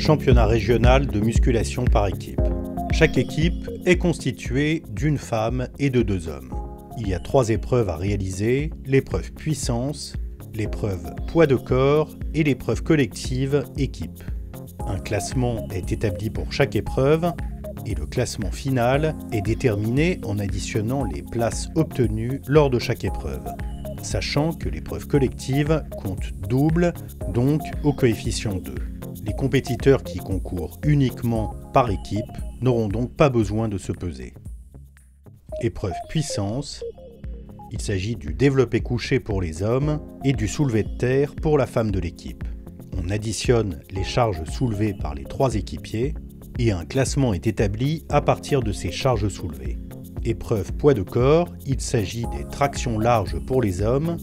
championnat régional de musculation par équipe. Chaque équipe est constituée d'une femme et de 2 hommes. Il y a 3 épreuves à réaliser, l'épreuve puissance, l'épreuve poids de corps et l'épreuve collective équipe. Un classement est établi pour chaque épreuve et le classement final est déterminé en additionnant les places obtenues lors de chaque épreuve, sachant que l'épreuve collective compte double, donc au coefficient 2. Les compétiteurs qui concourent uniquement par équipe n'auront donc pas besoin de se peser. Épreuve puissance, il s'agit du développé couché pour les hommes et du soulevé de terre pour la femme de l'équipe. On additionne les charges soulevées par les 3 équipiers et un classement est établi à partir de ces charges soulevées. Épreuve poids de corps, il s'agit des tractions larges pour les hommes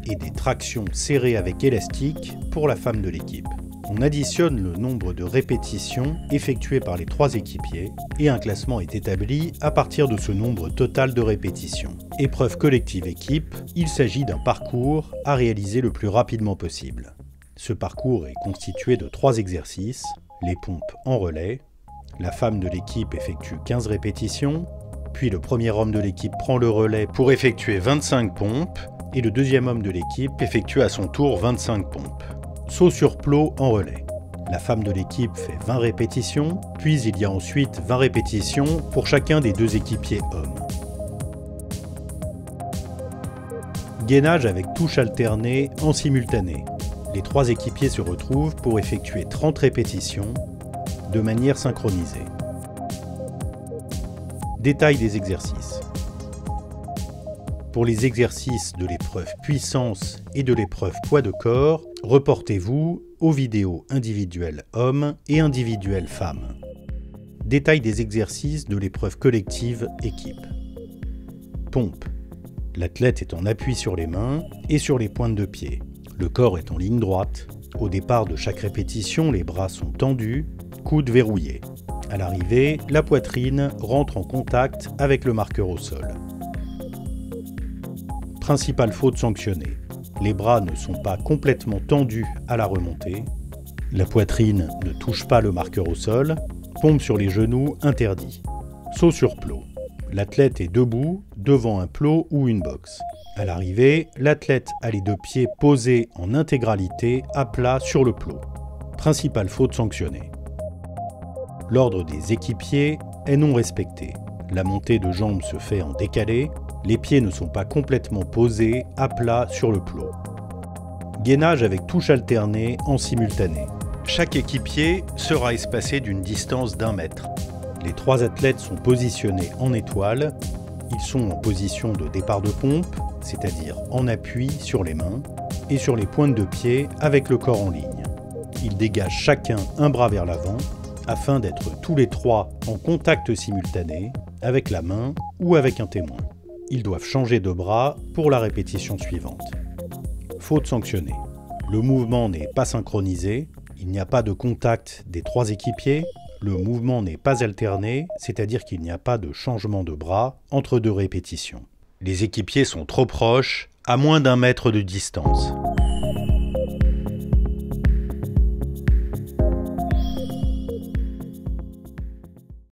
et des tractions serrées avec élastique pour la femme de l'équipe. On additionne le nombre de répétitions effectuées par les 3 équipiers et un classement est établi à partir de ce nombre total de répétitions. Épreuve collective équipe, il s'agit d'un parcours à réaliser le plus rapidement possible. Ce parcours est constitué de 3 exercices, les pompes en relais, la femme de l'équipe effectue 15 répétitions, puis le premier homme de l'équipe prend le relais pour effectuer 25 pompes et le deuxième homme de l'équipe effectue à son tour 25 pompes. Saut sur plot en relais. La femme de l'équipe fait 20 répétitions, puis il y a ensuite 20 répétitions pour chacun des 2 équipiers hommes. Gainage avec touche alternée en simultané. Les 3 équipiers se retrouvent pour effectuer 30 répétitions de manière synchronisée. Détail des exercices. Pour les exercices de l'épreuve puissance et de l'épreuve poids de corps, reportez-vous aux vidéos individuelles hommes et individuelles femmes. Détail des exercices de l'épreuve collective équipe. Pompe. L'athlète est en appui sur les mains et sur les pointes de pied. Le corps est en ligne droite. Au départ de chaque répétition, les bras sont tendus, coudes verrouillés. À l'arrivée, la poitrine rentre en contact avec le marqueur au sol. Principale faute sanctionnée. Les bras ne sont pas complètement tendus à la remontée. La poitrine ne touche pas le marqueur au sol. Pompe sur les genoux interdit. Saut sur plot. L'athlète est debout devant un plot ou une box. À l'arrivée, l'athlète a les 2 pieds posés en intégralité à plat sur le plot. Principale faute sanctionnée. L'ordre des équipiers est non respecté. La montée de jambes se fait en décalé. Les pieds ne sont pas complètement posés à plat sur le plot. Gainage avec touche alternée en simultané. Chaque équipier sera espacé d'une distance d'1 mètre. Les 3 athlètes sont positionnés en étoile. Ils sont en position de départ de pompe, c'est-à-dire en appui sur les mains, et sur les pointes de pied avec le corps en ligne. Ils dégagent chacun un bras vers l'avant, afin d'être tous les 3 en contact simultané, avec la main ou avec un témoin. Ils doivent changer de bras pour la répétition suivante. Faute sanctionnée. Le mouvement n'est pas synchronisé, il n'y a pas de contact des 3 équipiers, le mouvement n'est pas alterné, c'est-à-dire qu'il n'y a pas de changement de bras entre 2 répétitions. Les équipiers sont trop proches, à moins d'1 mètre de distance.